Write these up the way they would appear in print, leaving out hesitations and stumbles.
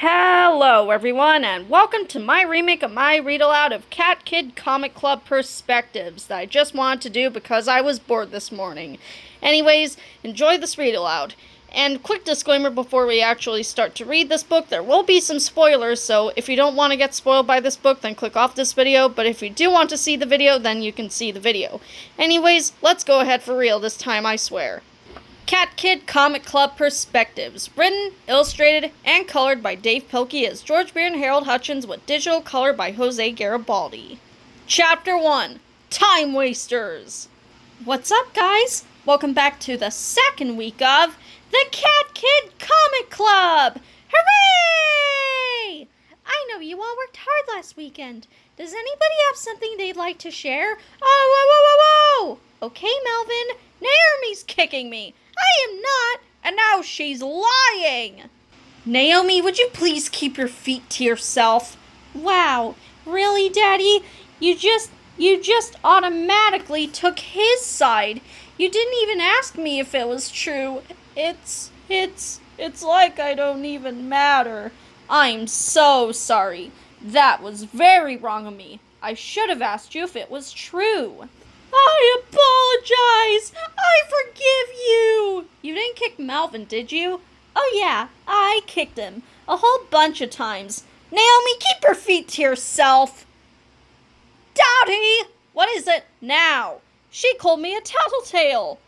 Hello everyone, and welcome to my remake of my read aloud of Cat Kid Comic Club Perspectives that I just wanted to do because I was bored this morning. Anyways, enjoy this read aloud. And quick disclaimer before we actually start to read this book, there will be some spoilers, so if you don't want to get spoiled by this book, then click off this video, but if you do want to see the video, then you can see the video. Anyways, let's go ahead for real this time, I swear. Cat Kid Comic Club Perspectives, written, illustrated, and colored by Dav Pilkey as George Beer and Harold Hutchins with digital color by Jose Garibaldi. Chapter 1, Time Wasters. What's up, guys? Welcome back to the second week of the Cat Kid Comic Club! Hooray! I know you all worked hard last weekend. Does anybody have something they'd like to share? Oh, whoa, whoa, whoa, whoa! Okay, Melvin, Naomi's kicking me. I am not, and now she's lying. Naomi, would you please keep your feet to yourself? Wow, really, Daddy? You just automatically took his side. You didn't even ask me if it was true. It's like I don't even matter. I'm so sorry. That was very wrong of me. I should have asked you if it was true. I apologize! I forgive you! You didn't kick Melvin, did you? Oh yeah, I kicked him. A whole bunch of times. Naomi, keep your feet to yourself! Daddy! What is it now? She called me a tattletale.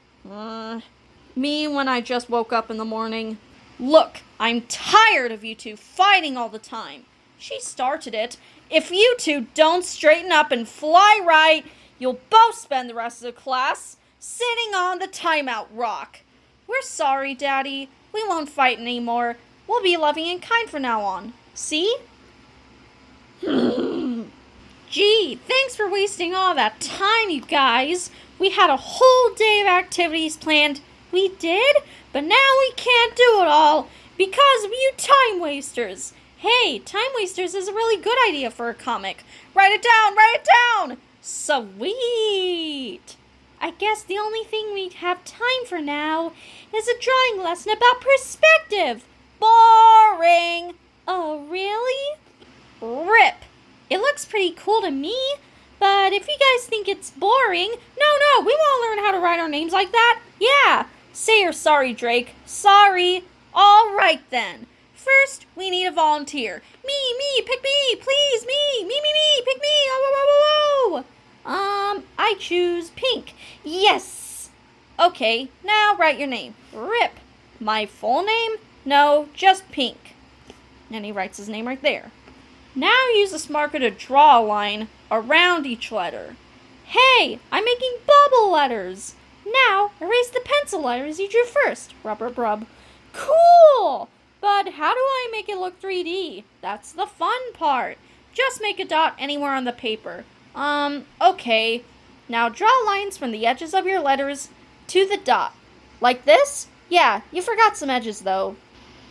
Me when I just woke up in the morning. Look, I'm tired of you two fighting all the time. She started it. If you two don't straighten up and fly right, you'll both spend the rest of the class sitting on the timeout rock. We're sorry, Daddy. We won't fight anymore. We'll be loving and kind from now on. See? Gee, thanks for wasting all that time, you guys. We had a whole day of activities planned. We did, but now we can't do it all because of you time wasters. Hey, time wasters is a really good idea for a comic. Write it down, write it down! Sweet! I guess the only thing we have time for now is a drawing lesson about perspective. Boring! Oh, really? Rip! It looks pretty cool to me, but if you guys think it's boring, no, we won't learn how to write our names like that. Yeah, say you're sorry, Drake. Sorry. All right, then. First, we need a volunteer. Me, pick me, please, me, pick me, oh. I choose Pink. Yes! Okay, now write your name. Rip. My full name? No, just Pink. And he writes his name right there. Now use this marker to draw a line around each letter. Hey, I'm making bubble letters. Now, erase the pencil letters you drew first. Rub. Cool! But how do I make it look 3D? That's the fun part. Just make a dot anywhere on the paper. Okay. Now draw lines from the edges of your letters to the dot. Like this? Yeah, you forgot some edges though.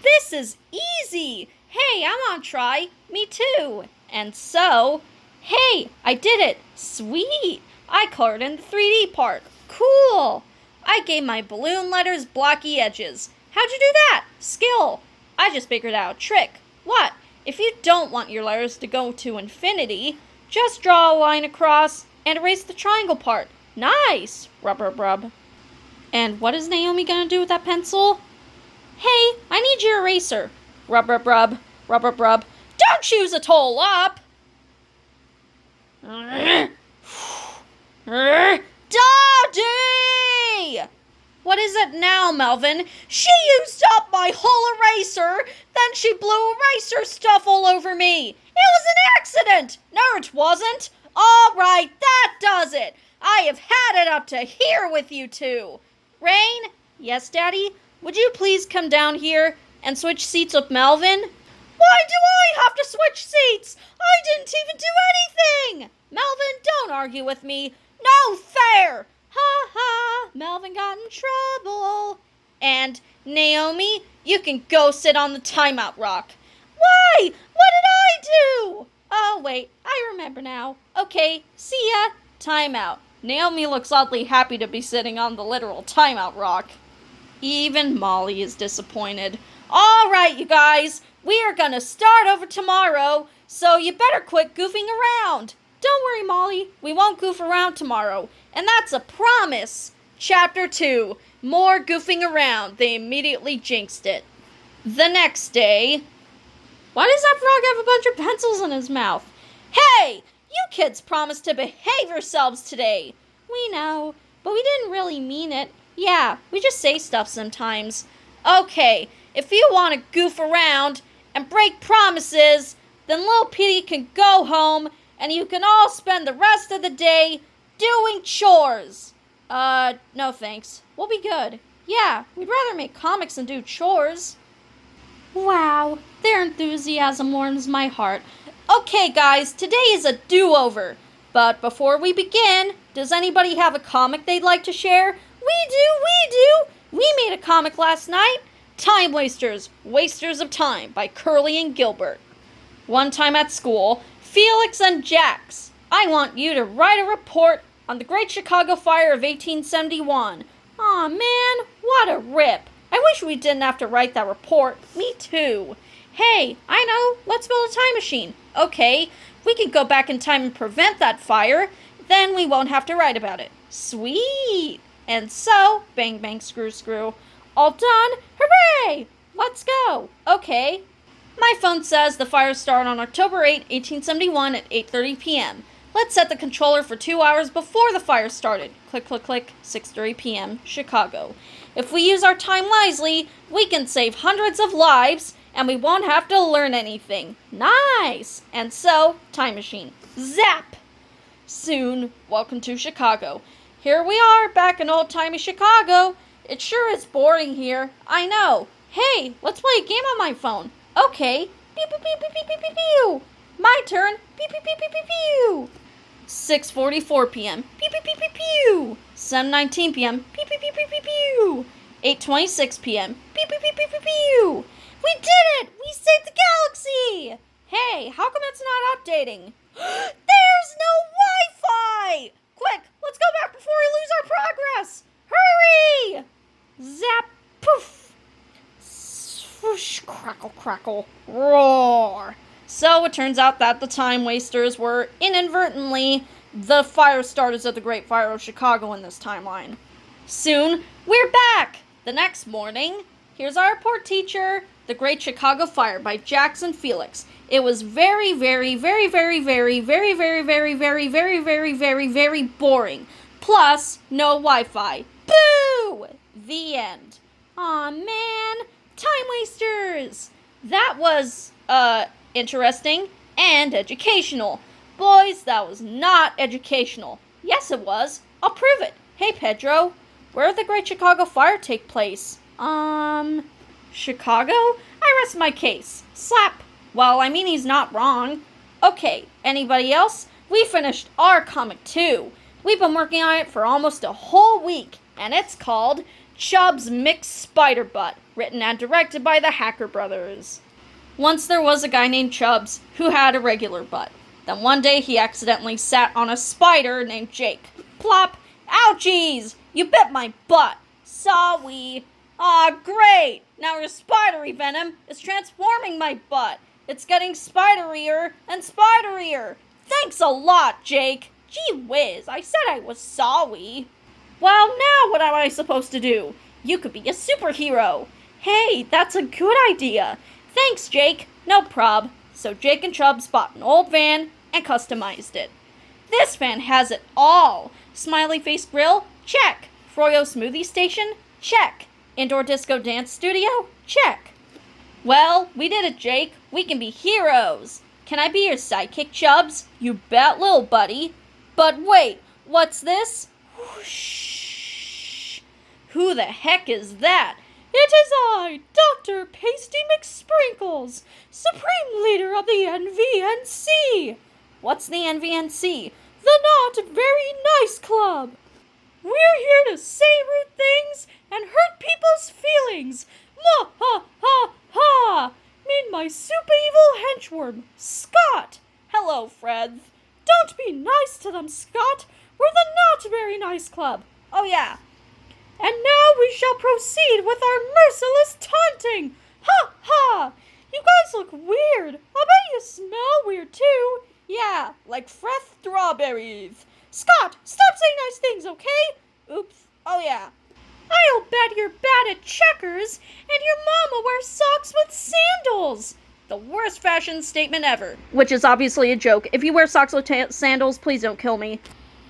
This is easy! Hey, I'm on try. Me too. And so, hey, I did it. Sweet! I colored in the 3D part. Cool! I gave my balloon letters blocky edges. How'd you do that? Skill. I just figured out a trick. What? If you don't want your letters to go to infinity, just draw a line across and erase the triangle part. Nice! Rub. And what is Naomi gonna do with that pencil? Hey, I need your eraser. Rub. Don't use it all up! Daddy! What is it now, Melvin? She used up my whole eraser, then she blew eraser stuff all over me. It was an accident. No, it wasn't. All right, that does it. I have had it up to here with you two. Rain? Yes, Daddy? Would you please come down here and switch seats with Melvin? Why do I have to switch seats? I didn't even do anything. Melvin, don't argue with me. No fair. Ha, Melvin got in trouble. And, Naomi, you can go sit on the timeout rock. Why? What did I do? Oh, wait, I remember now. Okay, see ya. Timeout. Naomi looks oddly happy to be sitting on the literal timeout rock. Even Molly is disappointed. All right, you guys, We are gonna start over tomorrow, so you better quit goofing around. Don't worry, Molly, we won't goof around tomorrow, and that's a promise. Chapter 2, more goofing around. They immediately jinxed it. The next day... Why does that frog have a bunch of pencils in his mouth? Hey, you kids promised to behave yourselves today. We know, but we didn't really mean it. Yeah, we just say stuff sometimes. Okay, if you want to goof around and break promises, then Lil Petey can go home and you can all spend the rest of the day doing chores. No thanks. We'll be good. Yeah, we'd rather make comics than do chores. Wow, their enthusiasm warms my heart. Okay, guys, today is a do-over. But before we begin, does anybody have a comic they'd like to share? We do! We made a comic last night. Time Wasters, Wasters of Time by Curly and Gilbert. One time at school, Felix and Jax, I want you to write a report on the Great Chicago Fire of 1871. Aw, man, what a rip. I wish we didn't have to write that report. Me too. Hey, I know, let's build a time machine. Okay, we can go back in time and prevent that fire. Then we won't have to write about it. Sweet. And so, bang, bang, screw, screw. All done? Hooray! Let's go. Okay. My phone says the fire started on October 8, 1871 at 8:30 p.m. Let's set the controller for 2 hours before the fire started. Click, click, click, 6:30 p.m., Chicago. If we use our time wisely, we can save hundreds of lives, and we won't have to learn anything. Nice! And so, time machine. Zap! Soon, welcome to Chicago. Here we are, back in old-timey Chicago. It sure is boring here. I know. Hey, let's play a game on my phone. Okay. Beep, beep, beep, beep, beep, beep, beep, pew. My turn. Beep, beep, beep, beep, beep, pew. 6:44 p.m. Beep, beep, beep, beep, pew. 7:19 p.m. Beep, beep, beep, beep, beep, pew. 8:26 p.m. Beep, beep, beep, beep, beep, pew. We did it! We saved the galaxy! Hey, how come it's not updating? There's no Wi-Fi! Quick, let's go back before we lose our progress! Hurry! Zap, poof! Swoosh, crackle, crackle, roar! So it turns out that the Time Wasters were inadvertently the fire starters of the Great Fire of Chicago in this timeline. Soon, we're back! The next morning, here's our report teacher, The Great Chicago Fire by Jackson Felix. It was very, very, very, very, very, very, very, very, very, very, very, very, very boring. Plus, no Wi-Fi. Boo! The end. Aw, man. Time Wasters! That was, interesting and educational. Boys, that was not educational. Yes, it was. I'll prove it. Hey, Pedro, where did the Great Chicago Fire take place? Chicago? I rest my case. Slap. Well, I mean, he's not wrong. Okay, anybody else? We finished our comic too. We've been working on it for almost a whole week, and it's called Chubbs Mixed Spiderbutt, written and directed by the Hacker Brothers. Once there was a guy named Chubbs who had a regular butt. Then one day he accidentally sat on a spider named Jake. Plop! Ouchies! You bit my butt! Sorry. Aw, great! Now your spidery venom is transforming my butt. It's getting spiderier and spiderier. Thanks a lot, Jake. Gee whiz, I said I was sorry. Well, now what am I supposed to do? You could be a superhero. Hey, that's a good idea. Thanks, Jake. No prob. So Jake and Chubbs bought an old van and customized it. This van has it all. Smiley face grill? Check. Froyo smoothie station? Check. Indoor disco dance studio? Check. Well, we did it, Jake. We can be heroes. Can I be your sidekick, Chubbs? You bet, little buddy. But wait, what's this? Whoosh. Who the heck is that? It is I, Dr. Pasty McSprinkles, Supreme Leader of the NVNC. What's the NVNC? The Not Very Nice Club. We're here to say rude things and hurt people's feelings. Mwah ha ha ha! Meet my super evil henchworm, Scott. Hello, Fred. Don't be nice to them, Scott. We're the Not Very Nice Club. Oh, yeah. And now we shall proceed with our merciless taunting. Ha ha! You guys look weird. I bet you smell weird too. Yeah, like fresh strawberries. Scott, stop saying nice things, okay? Oops. Oh yeah. I'll bet you're bad at checkers and your mama wears socks with sandals. The worst fashion statement ever. Which is obviously a joke. If you wear socks with sandals, please don't kill me.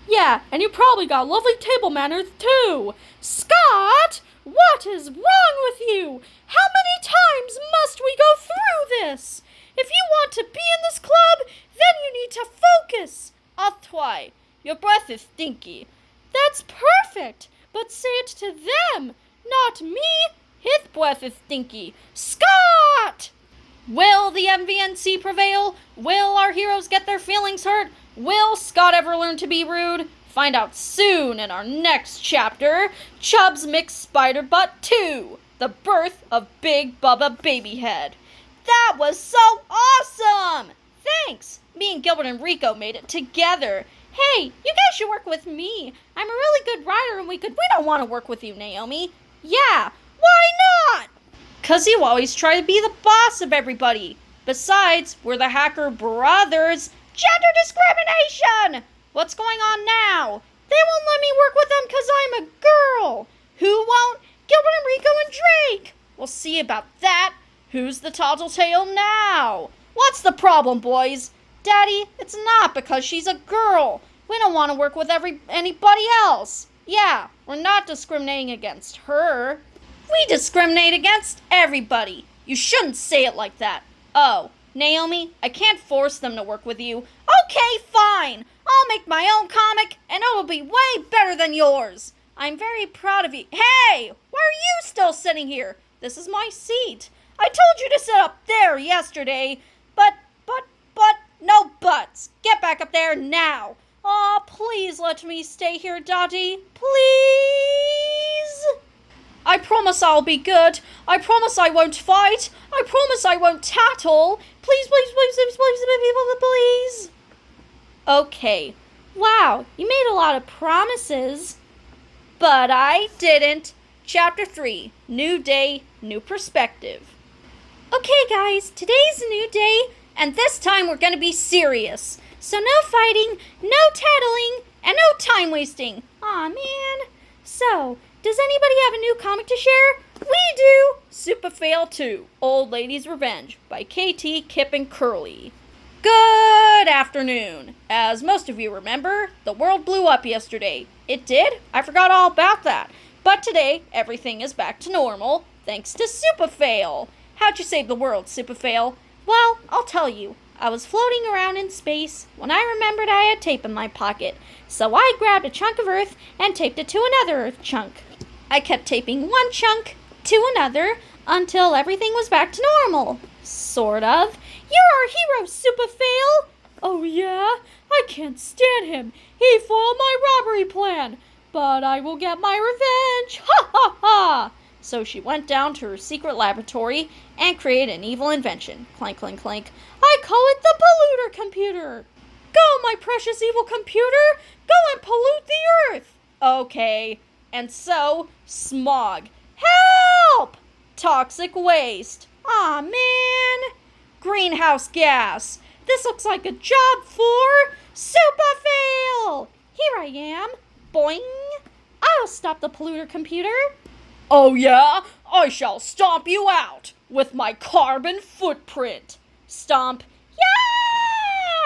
Yeah, and you probably got lovely table manners too. Scott, what is wrong with you? How many times must we go through this? If you want to be in this club, then you need to focus. I'll try. Your breath is stinky. That's perfect, but say it to them, not me. His breath is stinky. Scott! Will the MVNC prevail? Will our heroes get their feelings hurt? Will Scott ever learn to be rude? Find out soon in our next chapter, Chubbs Mixed Spiderbutt 2, The Birth of Big Bubba Babyhead. That was so awesome! Thanks! Me and Gilbert and Rico made it together. Hey, you guys should work with me. I'm a really good writer and we don't want to work with you, Naomi. Yeah, why not? 'Cause you always try to be the boss of everybody. Besides, we're the Hacker Brothers. Gender discrimination! What's going on now? They won't let me work with them because I'm a girl. Who won't? Gilbert and Rico and Drake. We'll see about that. Who's the tattletale now? What's the problem, boys? Daddy, it's not because she's a girl. We don't want to work with anybody else. Yeah, we're not discriminating against her. We discriminate against everybody. You shouldn't say it like that. Oh, Naomi, I can't force them to work with you. Okay, fine. I'll make my own comic, and it will be way better than yours. I'm very proud of you. Hey, why are you still sitting here? This is my seat. I told you to sit up there yesterday, but, no buts. Get back up there now. Aw, please let me stay here, Daddy. Please. I promise I'll be good. I promise I won't fight. I promise I won't tattle. Please, please, please, please, please, please, please. Okay. Wow, you made a lot of promises. But I didn't. Chapter 3, New Day, New Perspective. Okay, guys, today's a new day, and this time we're going to be serious. So no fighting, no tattling, and no time wasting. Aw, man. So, does anybody have a new comic to share? We do! Super Fail 2, Old Lady's Revenge by KT, Kip, and Curly. Good afternoon. As most of you remember, the world blew up yesterday. It did? I forgot all about that. But today, everything is back to normal, thanks to Super Fail. How'd you save the world, Super Fail? Well, I'll tell you. I was floating around in space when I remembered I had tape in my pocket. So I grabbed a chunk of Earth and taped it to another Earth chunk. I kept taping one chunk to another until everything was back to normal. Sort of. You're our hero, Super Fail! Oh yeah? I can't stand him. He foiled my robbery plan. But I will get my revenge. Ha ha ha! So she went down to her secret laboratory and created an evil invention. Clank, clank, clank. I call it the polluter computer. Go, my precious evil computer. Go and pollute the earth. Okay. And so, smog. Help! Toxic waste. Aw, man. Greenhouse gas. This looks like a job for Super Fail. Here I am. Boing. I'll stop the polluter computer. Oh yeah? I shall stomp you out with my carbon footprint. Stomp.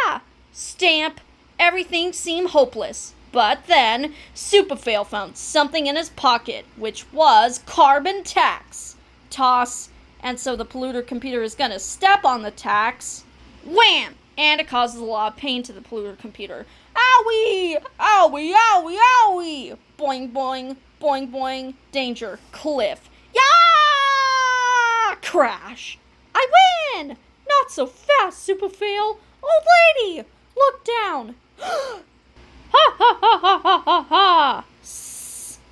Yeah! Stamp. Everything seemed hopeless. But then, Superfail found something in his pocket, which was carbon tax. Toss. And so the polluter computer is gonna step on the tax. Wham! And it causes a lot of pain to the polluter computer. Owie! Owie, owie, owie! Boing, boing, boing, boing. Danger. Cliff. Yeah! Crash. I win! Not so fast, Superfail. Old lady! Look down. Ha ha ha ha ha ha ha!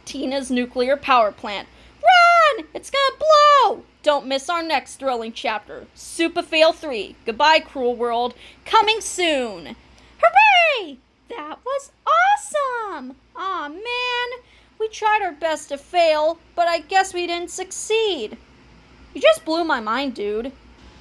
Tina's nuclear power plant. Run! It's gonna blow! Don't miss our next thrilling chapter. Superfail 3. Goodbye, cruel world. Coming soon. Hooray! That was awesome! Aw, man. We tried our best to fail, but I guess we didn't succeed. You just blew my mind, dude.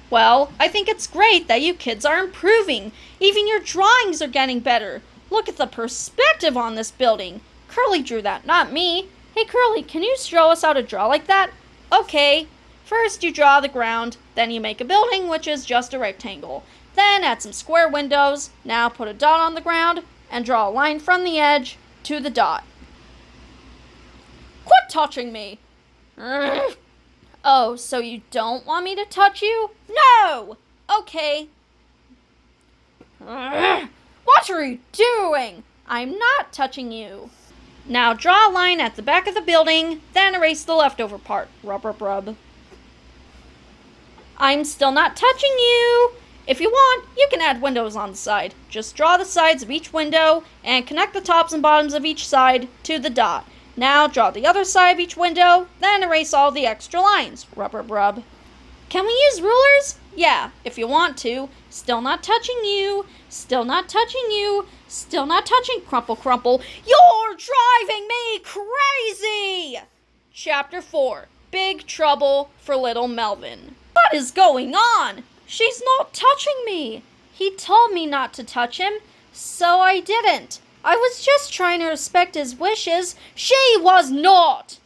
Well, I think it's great that you kids are improving. Even your drawings are getting better. Look at the perspective on this building. Curly drew that, not me. Hey Curly, can you show us how to draw like that? Okay. First you draw the ground, then you make a building, which is just a rectangle. Then add some square windows. Now put a dot on the ground and draw a line from the edge to the dot. Quit touching me! Urgh. Oh, so you don't want me to touch you? No! Okay. Urgh. What are you doing? I'm not touching you. Now draw a line at the back of the building, then erase the leftover part. Rub, rub, rub. I'm still not touching you. If you want, you can add windows on the side. Just draw the sides of each window and connect the tops and bottoms of each side to the dot. Now draw the other side of each window, then erase all the extra lines. Rub, rub, rub. Can we use rulers? Yeah, if you want to. Still not touching you. Still not touching you. Still not touching. Crumple, crumple. You're driving me crazy! Chapter 4. Big Trouble for Little Melvin. What is going on? She's not touching me. He told me not to touch him, so I didn't. I was just trying to respect his wishes. She was not!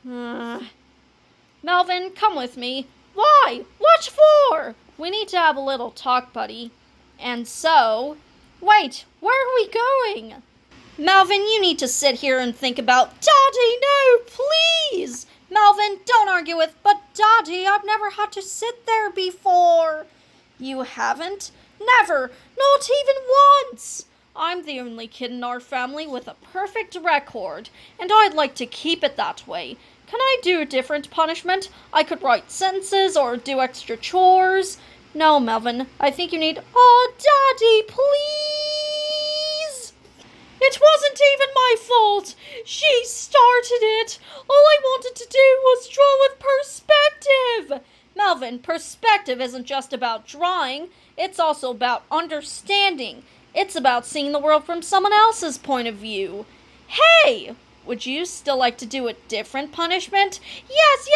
Melvin, come with me. Why? What for? We need to have a little talk, buddy. And so... Wait, where are we going? Melvin, you need to sit here and think about... Daddy, no, please! Melvin, don't argue with... But Daddy, I've never had to sit there before. You haven't? Never. Not even once. I'm the only kid in our family with a perfect record, and I'd like to keep it that way. Can I do a different punishment? I could write sentences or do extra chores. No, Melvin, I think you need... Oh, Daddy, please! It wasn't even my fault. She started it. All I wanted to do was draw with perspective. Melvin, perspective isn't just about drawing. It's also about understanding. It's about seeing the world from someone else's point of view. Hey! Would you still like to do a different punishment? Yes!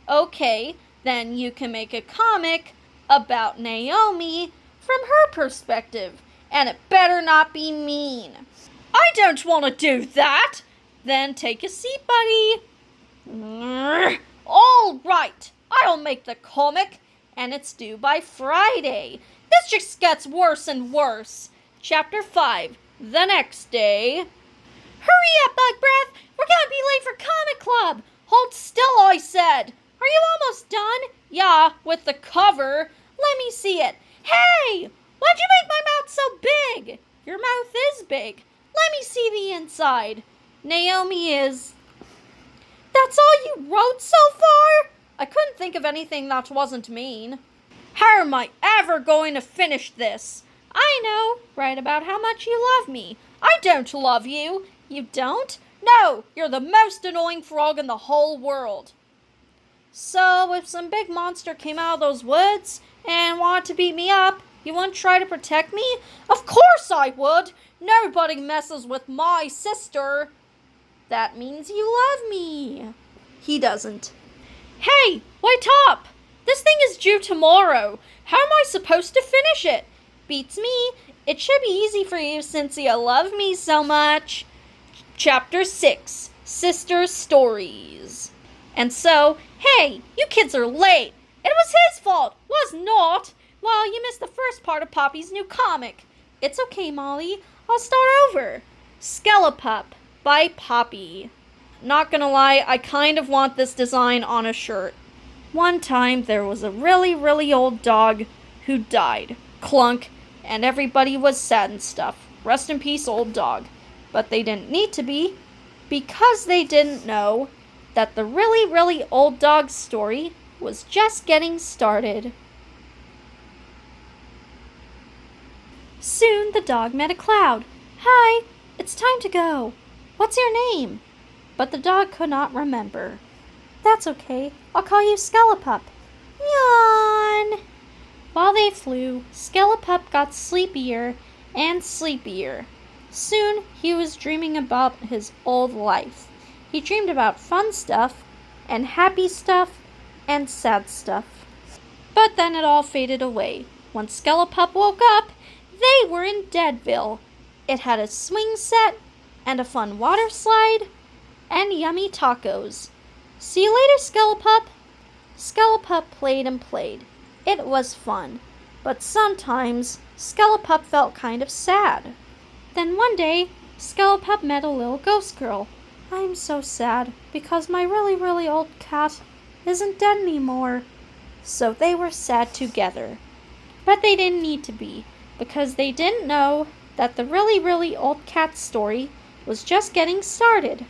Okay, then you can make a comic about Naomi from her perspective. And it better not be mean. I don't want to do that! Then take a seat, buddy. All right, I'll make the comic, and it's due by Friday. This just gets worse and worse. Chapter 5, the next day. Hurry up, Bug Breath! We're gonna be late for Comic Club! Hold still, I said! Are you almost done? Yeah, with the cover. Let me see it. Hey! Why'd you make my mouth so big? Your mouth is big. Let me see the inside. Naomi is... That's all you wrote so far? I couldn't think of anything that wasn't mean. How am I ever going to finish this? I know. Write about how much you love me. I don't love you. You don't? No, you're the most annoying frog in the whole world. So, if some big monster came out of those woods and wanted to beat me up, you wouldn't try to protect me? Of course I would. Nobody messes with my sister. That means you love me. He doesn't. Hey, wait up! This thing is due tomorrow. How am I supposed to finish it? Beats me. It should be easy for you since you love me so much. Chapter 6, Sister Stories. And so, hey, you kids are late. It was his fault, was not. Well, you missed the first part of Poppy's new comic. It's okay, Molly. I'll start over. Skelepup by Poppy. Not gonna lie, I kind of want this design on a shirt. One time, there was a really old dog who died. Clunk. And everybody was sad and stuff. Rest in peace, old dog. But they didn't need to be, because they didn't know that the really old dog's story was just getting started. Soon the dog met a cloud. Hi, it's time to go. What's your name? But the dog could not remember. That's okay, I'll call you Skelepup. Yawn. While they flew, Skelepup got sleepier and sleepier. Soon he was dreaming about his old life. He dreamed about fun stuff, and happy stuff, and sad stuff. But then it all faded away. When Skelepup woke up, they were in Deadville. It had a swing set, and a fun water slide, and yummy tacos. See you later, Skelepup. Skelepup played and played. It was fun, but sometimes Skelepup felt kind of sad. Then one day, Skelepup met a little ghost girl. I'm so sad because my really, really old cat isn't dead anymore. So they were sad together. But they didn't need to be, because they didn't know that the really, really old cat story was just getting started.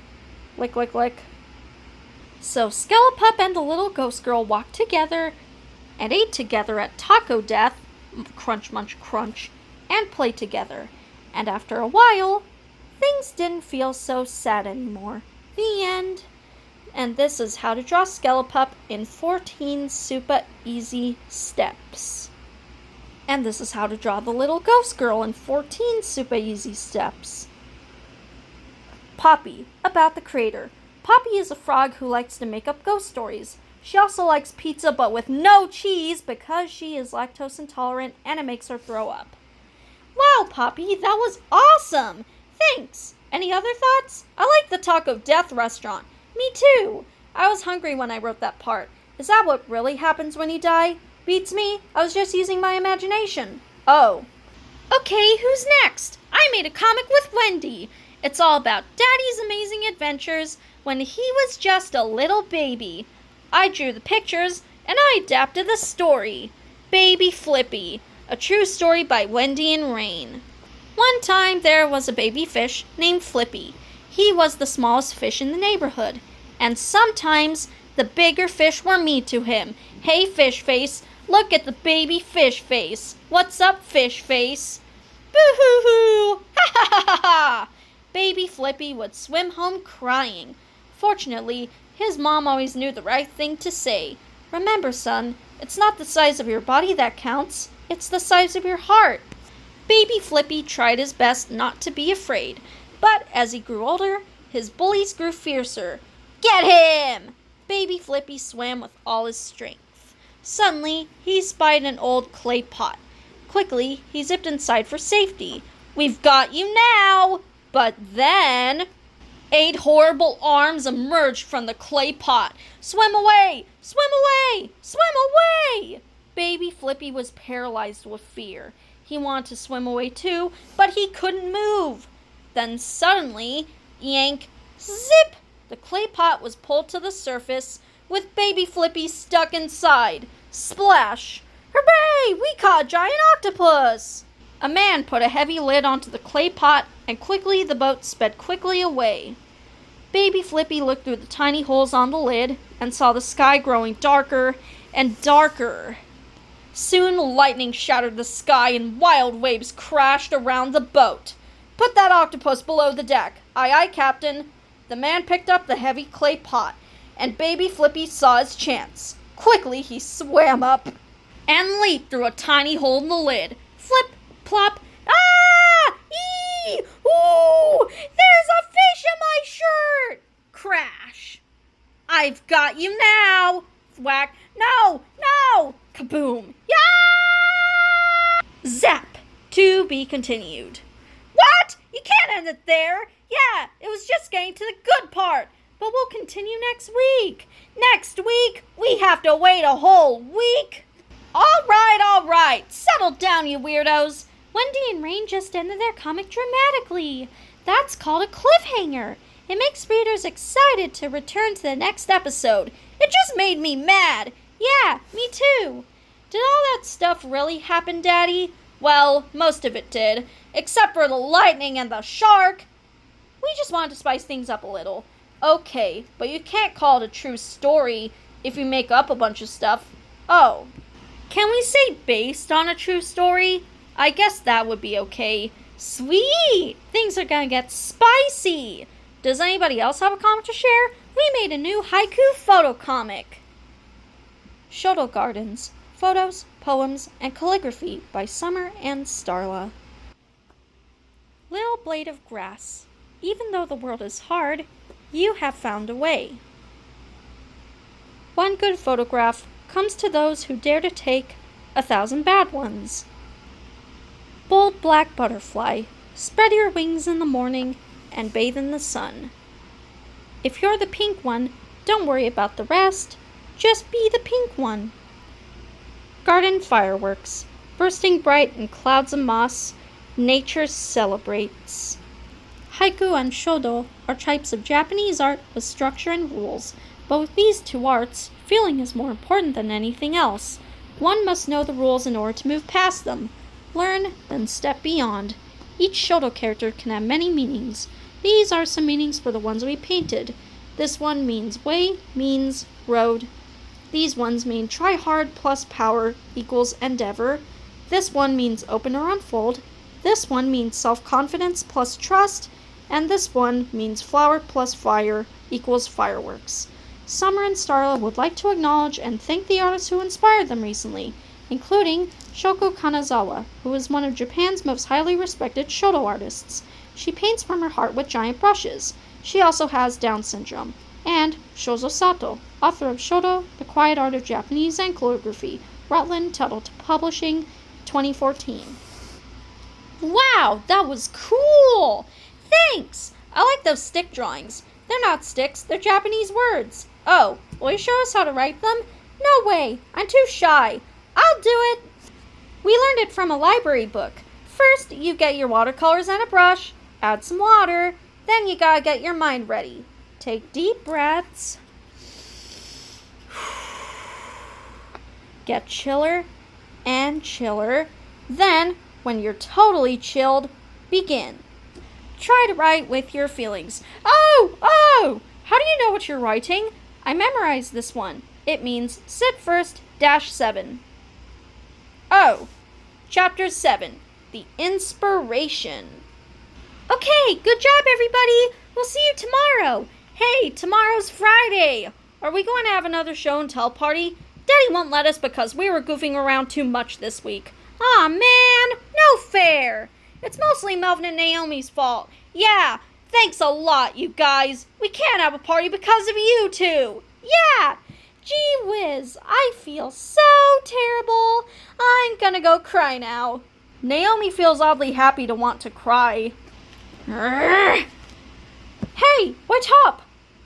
Lick, lick, lick. So Skelepup and the little ghost girl walked together and ate together at Taco Death, crunch, munch, crunch, and played together. And after a while, things didn't feel so sad anymore. The end. And this is how to draw Skelepup in 14 super easy steps. And this is how to draw the little ghost girl in 14 super easy steps. Poppy, about the creator. Poppy is a frog who likes to make up ghost stories. She also likes pizza but with no cheese because she is lactose intolerant and it makes her throw up. Wow, Poppy, that was awesome! Thanks! Any other thoughts? I like the Taco Death restaurant. Me too! I was hungry when I wrote that part. Is that what really happens when you die? Beats me. I was just using my imagination. Oh. Okay, who's next? I made a comic with Wendy. It's all about Daddy's amazing adventures when he was just a little baby. I drew the pictures and I adapted the story. Baby Flippy, a true story by Wendy and Rain. One time there was a baby fish named Flippy. He was the smallest fish in the neighborhood, and sometimes the bigger fish were mean to him. Hey, fish face, look at the baby fish face. What's up, fish face? Boo-hoo-hoo! Ha-ha-ha-ha! Baby Flippy would swim home crying. Fortunately, his mom always knew the right thing to say. Remember, son, it's not the size of your body that counts, it's the size of your heart. Baby Flippy tried his best not to be afraid, but as he grew older, his bullies grew fiercer. Get him! Baby Flippy swam with all his strength. Suddenly, he spied an old clay pot. Quickly, he zipped inside for safety. We've got you now! But then 8 horrible arms emerged from the clay pot. Swim away! Swim away! Swim away! Baby Flippy was paralyzed with fear. He wanted to swim away too, but he couldn't move. Then suddenly, yank, zip! The clay pot was pulled to the surface with Baby Flippy stuck inside. Splash! Hooray! We caught a giant octopus! A man put a heavy lid onto the clay pot, and quickly the boat sped quickly away. Baby Flippy looked through the tiny holes on the lid and saw the sky growing darker and darker. Soon lightning shattered the sky and wild waves crashed around the boat. Put that octopus below the deck. Aye, aye, Captain. The man picked up the heavy clay pot, and Baby Flippy saw his chance. Quickly he swam up and leaped through a tiny hole in the lid. Flip, plop, ah! Ee! Ooh! There's a fish in my shirt! Crash. I've got you now! Thwack. No! No! Kaboom! Yeah! Zap! To be continued. What? You can't end it there! Yeah, it was just getting to the good part. But we'll continue next week. Next week? We have to wait a whole week? All right. Settle down, you weirdos. Wendy and Rain just ended their comic dramatically. That's called a cliffhanger. It makes readers excited to return to the next episode. It just made me mad. Yeah, me too. Did all that stuff really happen, Daddy? Well, most of it did, except for the lightning and the shark. We just wanted to spice things up a little. Okay, but you can't call it a true story if you make up a bunch of stuff. Oh, can we say based on a true story? I guess that would be okay. Sweet! Things are gonna get spicy! Does anybody else have a comic to share? We made a new Haiku photo comic. Shoto Gardens. Photos, Poems, and Calligraphy by Summer and Starla. Little blade of grass. Even though the world is hard, you have found a way. One good photograph comes to those who dare to take 1,000 bad ones. Bold black butterfly, spread your wings in the morning and bathe in the sun. If you're the pink one, don't worry about the rest. Just be the pink one. Garden fireworks, bursting bright in clouds of moss, nature celebrates. Haiku and shodo are types of Japanese art with structure and rules, but with these two arts, feeling is more important than anything else. One must know the rules in order to move past them. Learn, then step beyond. Each shodo character can have many meanings. These are some meanings for the ones we painted. This one means way, means road. These ones mean try hard plus power equals endeavor. This one means open or unfold. This one means self-confidence plus trust. And this one means flower plus fire equals fireworks. Summer and Starla would like to acknowledge and thank the artists who inspired them recently, including Shoko Kanazawa, who is one of Japan's most highly respected shodo artists. She paints from her heart with giant brushes. She also has Down syndrome. And Shozo Sato, author of Shodo, The Quiet Art of Japanese and Calligraphy, Rutland Tuttle Publishing, 2014. Wow, that was cool! Thanks! I like those stick drawings. They're not sticks, they're Japanese words. Oh, will you show us how to write them? No way, I'm too shy. I'll do it. We learned it from a library book. First, you get your watercolors and a brush, add some water, then you gotta get your mind ready. Take deep breaths. Get chiller and chiller. Then, when you're totally chilled, begin. Try to write with your feelings. Oh! How do you know what you're writing? I memorized this one. It means sit first, -7. Oh, Chapter 7, The Inspiration. Okay, good job, everybody. We'll see you tomorrow. Hey, tomorrow's Friday. Are we going to have another show and tell party? Daddy won't let us because we were goofing around too much this week. Aw, man, no fair. It's mostly Melvin and Naomi's fault. Yeah, thanks a lot, you guys. We can't have a party because of you two. Yeah. Gee whiz, I feel so terrible. I'm gonna go cry now. Naomi feels oddly happy to want to cry. Hey, wait up!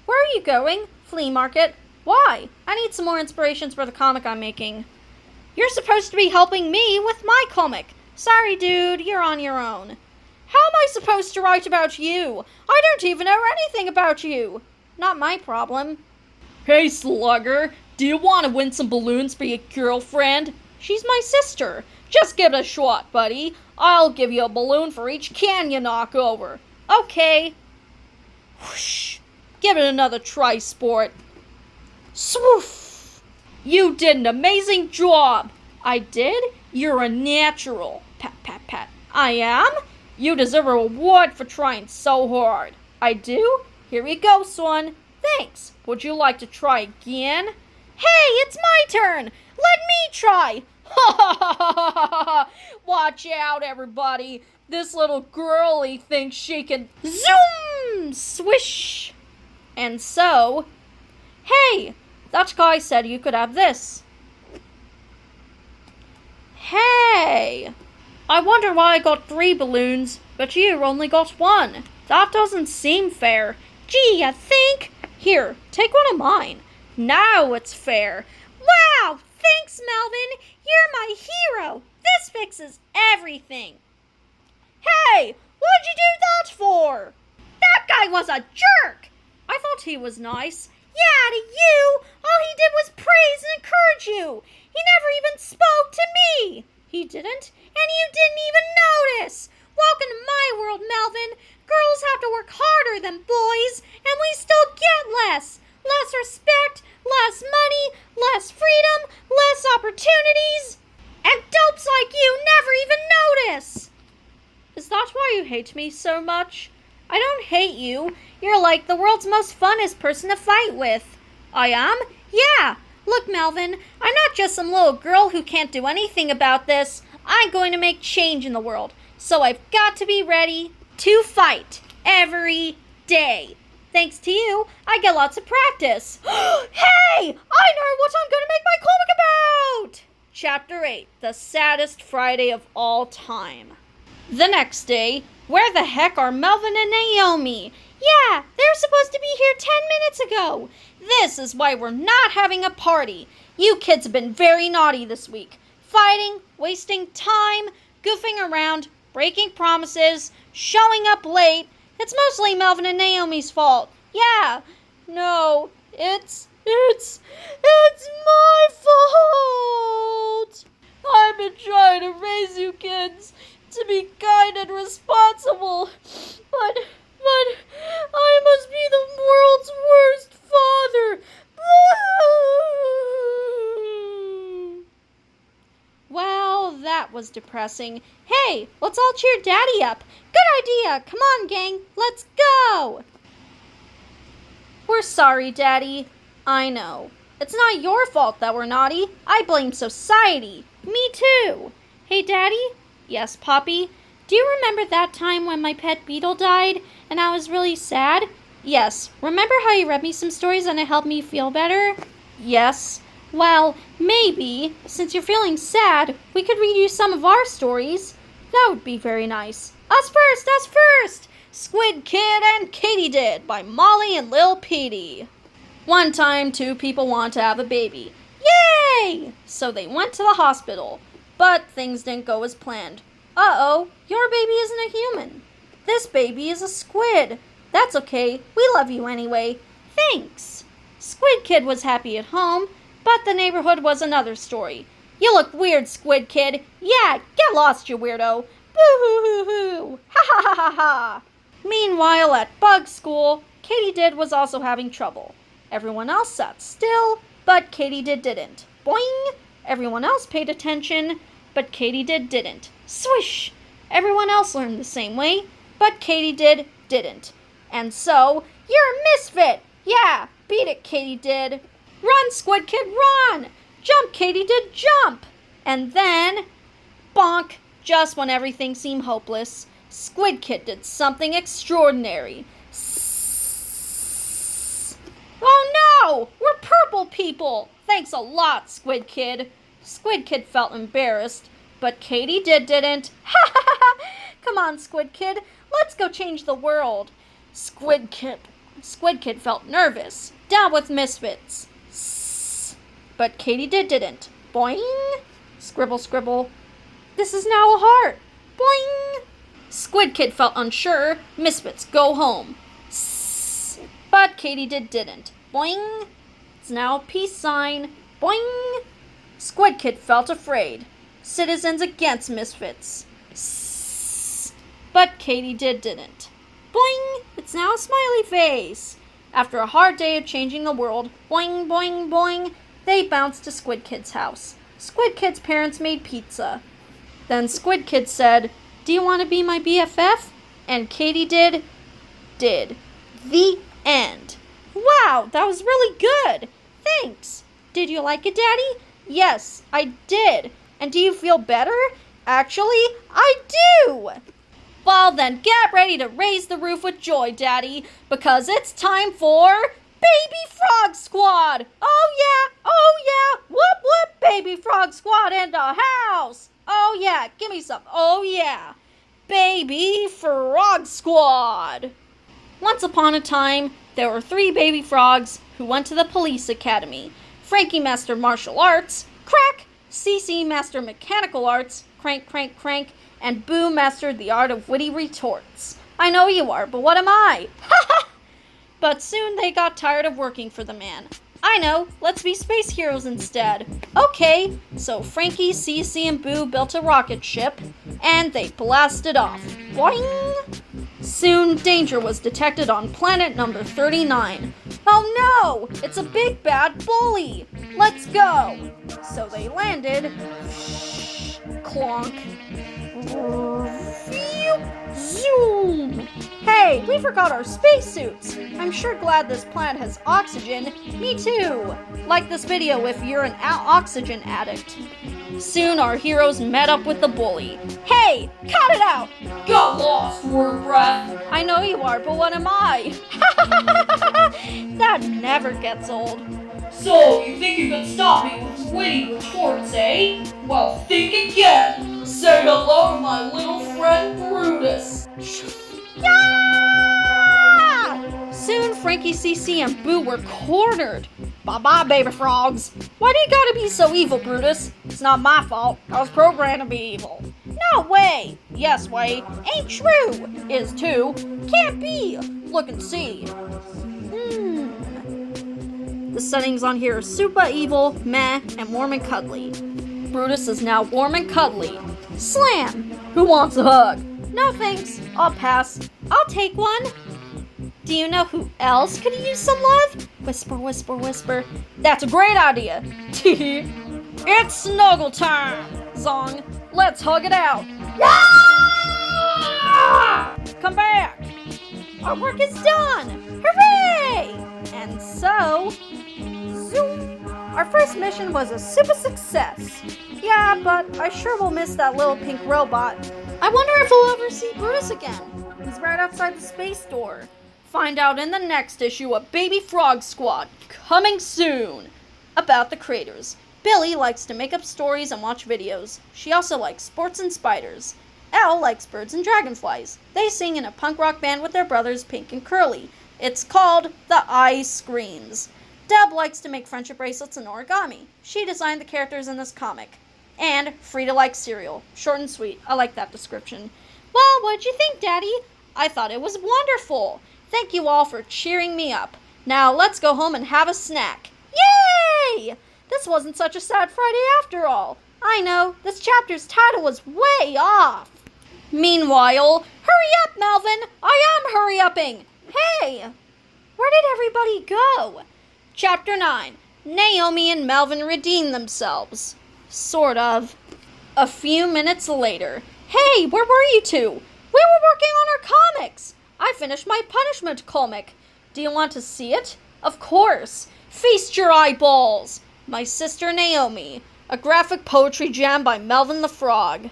Where are you going? Flea market. Why? I need some more inspirations for the comic I'm making. You're supposed to be helping me with my comic. Sorry, dude, you're on your own. How am I supposed to write about you? I don't even know anything about you. Not my problem. Hey, slugger, do you want to win some balloons for your girlfriend? She's my sister. Just give it a shot, buddy. I'll give you a balloon for each can you knock over. Okay. Whoosh. Give it another try, sport. Swoof. You did an amazing job. I did? You're a natural. Pat, pat, pat. I am? You deserve a reward for trying so hard. I do? Here you go, son. Thanks. Would you like to try again? Hey, it's my turn. Let me try. Ha ha ha ha ha ha. Watch out, everybody. This little girlie thinks she can zoom, swish. And so, hey, that guy said you could have this. Hey, I wonder why I got 3 balloons, but you only got 1. That doesn't seem fair. Gee, you think? Here, take one of mine. Now it's fair. Wow, thanks, Melvin. You're my hero. This fixes everything. Hey, what'd you do that for? That guy was a jerk. I thought he was nice. Yeah, to you. All he did was praise and encourage you. He never even spoke to me. He didn't, and you didn't even notice. Welcome to my world, Melvin. Girls have to work harder than boys, and we still get less. Less respect, less money, less freedom, less opportunities. And dopes like you never even notice. Is that why you hate me so much? I don't hate you. You're like the world's most funnest person to fight with. I am? Yeah. Look, Melvin, I'm not just some little girl who can't do anything about this. I'm going to make change in the world. So I've got to be ready to fight every day. Thanks to you, I get lots of practice. Hey! I know what I'm going to make my comic about! Chapter 8, The Saddest Friday of All Time. The next day, where the heck are Melvin and Naomi? Yeah, they're supposed to be here 10 minutes ago. This is why we're not having a party. You kids have been very naughty this week. Fighting, wasting time, goofing around, breaking promises, showing up late. It's mostly Melvin and Naomi's fault. Yeah. No, it's my fault. I've been trying to raise you kids to be kind and responsible, but I must be the world's worst father. Well, that was depressing. Hey, let's all cheer Daddy up. Good idea. Come on, gang. Let's go. We're sorry, Daddy. I know. It's not your fault that we're naughty. I blame society. Me too. Hey, Daddy? Yes, Poppy? Do you remember that time when my pet beetle died and I was really sad? Yes. Remember how you read me some stories and it helped me feel better? Yes. Well, maybe, since you're feeling sad, we could read you some of our stories. That would be very nice. Us first! Squid Kid and Katydid by Molly and Lil Petey. One time, two people wanted to have a baby. Yay! So they went to the hospital, but things didn't go as planned. Uh-oh, your baby isn't a human. This baby is a squid. That's okay, we love you anyway. Thanks. Squid Kid was happy at home, but the neighborhood was another story. You look weird, Squid Kid. Yeah, get lost, you weirdo. Boo-hoo-hoo-hoo. Ha-ha-ha-ha-ha. Meanwhile, at Bug School, Katydid was also having trouble. Everyone else sat still, but Katydid didn't. Boing! Everyone else paid attention, but Katydid didn't. Swish! Everyone else learned the same way, but Katydid didn't. And so, you're a misfit! Yeah, beat it, Katydid. Run, Squid Kid, run! Jump, Katydid, jump! And then, bonk, just when everything seemed hopeless, Squid Kid did something extraordinary. Oh no! We're purple people! Thanks a lot, Squid Kid. Squid Kid felt embarrassed, but Katydid didn't. Ha ha ha! Come on, Squid Kid, let's go change the world. Squid Kid felt nervous. Down with misfits. But Katydid didn't. Boing! Scribble, scribble. This is now a heart. Boing! Squid Kid felt unsure. Misfits, go home. But Katydid didn't. Boing! It's now a peace sign. Boing! Squid Kid felt afraid. Citizens against misfits. But Katydid didn't. Boing! It's now a smiley face. After a hard day of changing the world, boing, boing, boing, they bounced to Squid Kid's house. Squid Kid's parents made pizza. Then Squid Kid said, "Do you want to be my BFF?" And Katydid did. The end. Wow, that was really good. Thanks. Did you like it, Daddy? Yes, I did. And do you feel better? Actually, I do. Well, then get ready to raise the roof with joy, Daddy, because it's time for Baby Frog Squad. Oh yeah, whoop whoop, Baby Frog Squad in the house. Oh yeah, give me some. Oh yeah, Baby Frog Squad. Once upon a time, there were 3 baby frogs who went to the police academy. Frankie mastered martial arts, crack. CC mastered mechanical arts, crank, crank, crank. And Boo mastered the art of witty retorts. I know you are, but what am I? Ha ha! But soon they got tired of working for the man. I know, let's be space heroes instead. Okay, so Frankie, CC, and Boo built a rocket ship, and they blasted off. Boing! Soon, danger was detected on planet number 39. Oh no! It's a big bad bully! Let's go! So they landed. Clonk. Zoom! Hey, we forgot our spacesuits! I'm sure glad this planet has oxygen. Me too! Like this video if you're an oxygen addict. Soon our heroes met up with the bully. Hey, cut it out! Got lost for breath. I know you are, but what am I? That never gets old. So, you think you could stop me with witty retorts, eh? Well, think again. Say hello to my little friend Brutus. Yeah! Soon Frankie, CC, and Boo were cornered. Bye-bye, baby frogs. Why do you gotta be so evil, Brutus? It's not my fault. I was programmed to be evil. No way. Yes way. Ain't true. Is too. Can't be. Look and see. The settings on here are super evil, meh, and warm and cuddly. Brutus is now warm and cuddly. Slam! Who wants a hug? No thanks. I'll pass. I'll take one. Do you know who else could use some love? Whisper, whisper, whisper. That's a great idea. It's snuggle time. Zong. Let's hug it out. Come back. Our work is done. Hooray! And so, zoom. Our first mission was a super success. Yeah, but I sure will miss that little pink robot. I wonder if we'll ever see Brutus again. He's right outside the space door. Find out in the next issue of Baby Frog Squad, coming soon. About the creators. Billy likes to make up stories and watch videos. She also likes sports and spiders. Elle likes birds and dragonflies. They sing in a punk rock band with their brothers Pink and Curly. It's called The Ice Screams. Deb likes to make friendship bracelets and origami. She designed the characters in this comic. And Frida likes cereal. Short and sweet. I like that description. Well, what'd you think, Daddy? I thought it was wonderful. Thank you all for cheering me up. Now let's go home and have a snack. Yay! This wasn't such a sad Friday after all. I know, this chapter's title was way off. Meanwhile, hurry up, Melvin! I am hurry-upping! Hey! Where did everybody go? Chapter 9. Naomi and Melvin redeem themselves. Sort of. A few minutes later. Hey, where were you two? We were working on our comics. I finished my punishment comic. Do you want to see it? Of course. Feast your eyeballs. My Sister Naomi. A graphic poetry jam by Melvin the Frog.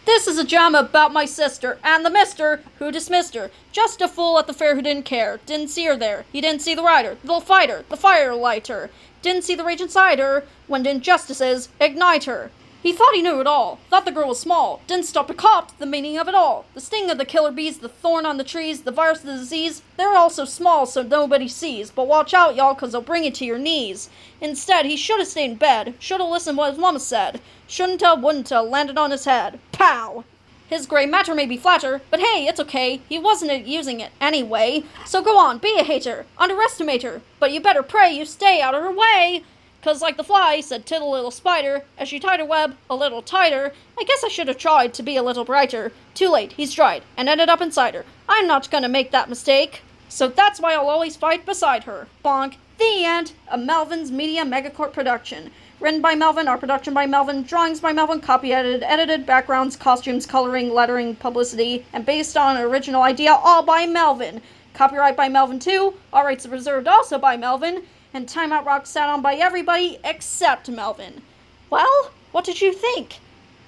This is a jam about my sister and the mister who dismissed her. Just a fool at the fair who didn't care. Didn't see her there. He didn't see the rider, the fighter, the firelighter. Didn't see the rage inside her when injustices ignite her. He thought he knew it all. Thought the girl was small. Didn't stop to cop the meaning of it all. The sting of the killer bees, the thorn on the trees, the virus, the disease. They're all so small so nobody sees. But watch out, y'all, cause they'll bring you to your knees. Instead, he should have stayed in bed. Should have listened what his mama said. Shouldn't have, wouldn't have, landed on his head. Pow! His gray matter may be flatter, but hey, it's okay. He wasn't using it anyway. So go on, be a hater. Underestimate her. But you better pray you stay out of her way. 'Cause like the fly, said Tittle Little Spider, as she tied her web a little tighter, I guess I should have tried to be a little brighter. Too late, he's dried, and ended up inside her. I'm not gonna make that mistake. So that's why I'll always fight beside her. Bonk. The end. A Melvin's Media Megacorp production. Written by Melvin, art production by Melvin, drawings by Melvin, copy edited, backgrounds, costumes, coloring, lettering, publicity, and based on an original idea, all by Melvin. Copyright by Melvin too, all rights reserved also by Melvin, and Time Out Rock sat on by everybody except Melvin. Well, what did you think?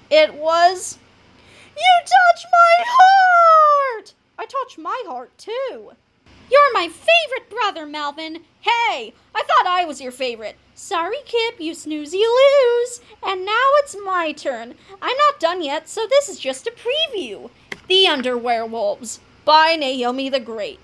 It was... You touch my heart! I touch my heart too. You're my favorite brother, Melvin. Hey, I thought I was your favorite. Sorry, Kip, you snooze, you lose. And now it's my turn. I'm not done yet, so this is just a preview. The Underwerewolves by Naomi the Great.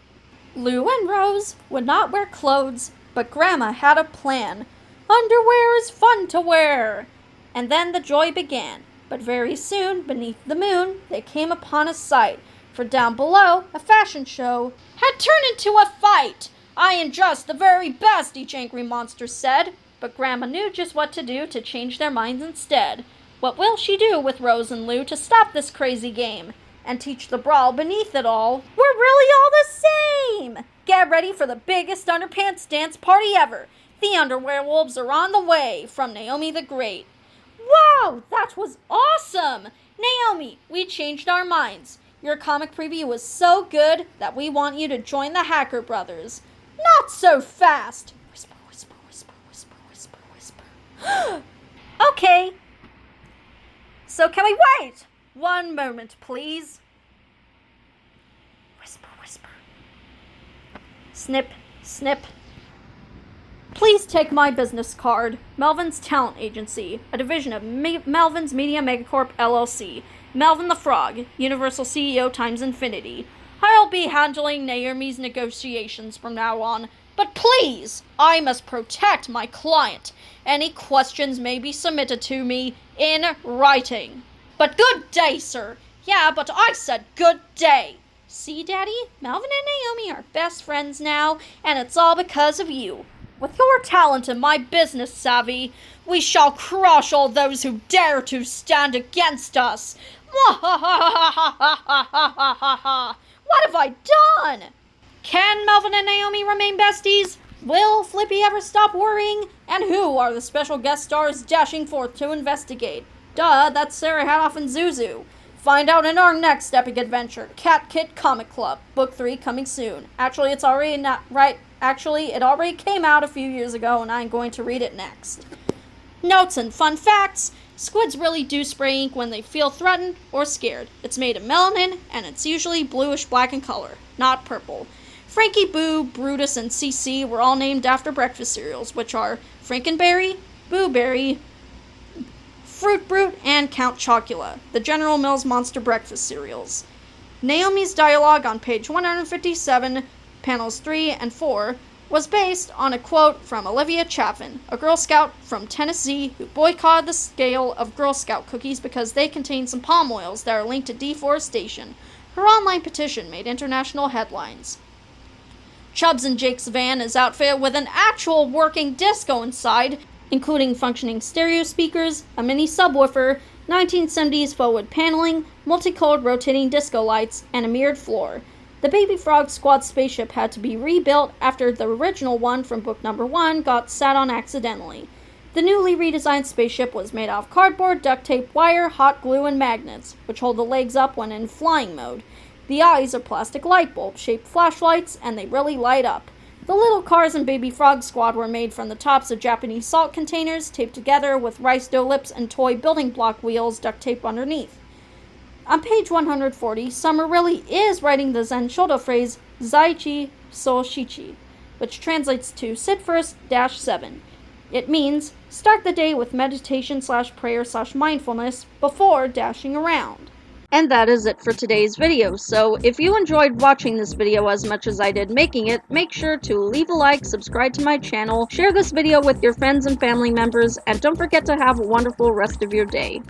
Lou and Rose would not wear clothes, but Grandma had a plan. Underwear is fun to wear. And then the joy began. But very soon, beneath the moon, they came upon a sight. For down below, a fashion show had turned into a fight. I am just the very best, each angry monster said. But Grandma knew just what to do to change their minds instead. What will she do with Rose and Lou to stop this crazy game? And teach the brawl beneath it all? We're really all the same! Get ready for the biggest underpants dance party ever. The Underwerewolves are on the way, from Naomi the Great. Wow, that was awesome! Naomi, we changed our minds. Your comic preview was so good that we want you to join the Hacker Brothers. Not so fast! Whisper, whisper, whisper, whisper, Okay? So can we wait? One moment, please. Whisper, whisper. Snip, snip. Please take my business card. Melvin's Talent Agency, a division of Melvin's Media Megacorp LLC. Melvin the Frog, Universal CEO times infinity. I'll be handling Naomi's negotiations from now on. But please, I must protect my client. Any questions may be submitted to me in writing. But good day, sir. Yeah, but I said good day. See, Daddy? Melvin and Naomi are best friends now, and it's all because of you. With your talent and my business savvy, we shall crush all those who dare to stand against us. What have I done? Can Melvin and Naomi remain besties? Will Flippy ever stop worrying? And who are the special guest stars dashing forth to investigate? Duh, that's Sarah Hanoff and Zuzu. Find out in our next epic adventure, Cat Kid Comic Club, Book 3 coming soon. Actually, it already came out a few years ago, and I'm going to read it next. Notes and fun facts. Squids really do spray ink when they feel threatened or scared. It's made of melanin, and it's usually bluish-black in color, not purple. Frankie, Boo, Brutus, and CC were all named after breakfast cereals, which are Frankenberry, Boo Berry, Fruit Brute, and Count Chocula, the General Mills Monster breakfast cereals. Naomi's dialogue on page 157, panels 3 and 4, was based on a quote from Olivia Chaffin, a Girl Scout from Tennessee who boycotted the scale of Girl Scout cookies because they contain some palm oils that are linked to deforestation. Her online petition made international headlines. Chubbs and Jake's van is outfitted with an actual working disco inside, including functioning stereo speakers, a mini subwoofer, 1970s forward paneling, multicolored rotating disco lights, and a mirrored floor. The Baby Frog Squad spaceship had to be rebuilt after the original one from book number 1 got sat on accidentally. The newly redesigned spaceship was made out of cardboard, duct tape, wire, hot glue, and magnets, which hold the legs up when in flying mode. The eyes are plastic light bulb-shaped flashlights, and they really light up. The little cars in Baby Frog Squad were made from the tops of Japanese salt containers, taped together with rice dough lips and toy building block wheels duct taped underneath. On page 140, Summer really is writing the Zen Shodo phrase, Zaichi So Shichi, which translates to sit first -7. It means, start the day with meditation/prayer/mindfulness before dashing around. And that is it for today's video, so if you enjoyed watching this video as much as I did making it, make sure to leave a like, subscribe to my channel, share this video with your friends and family members, and don't forget to have a wonderful rest of your day.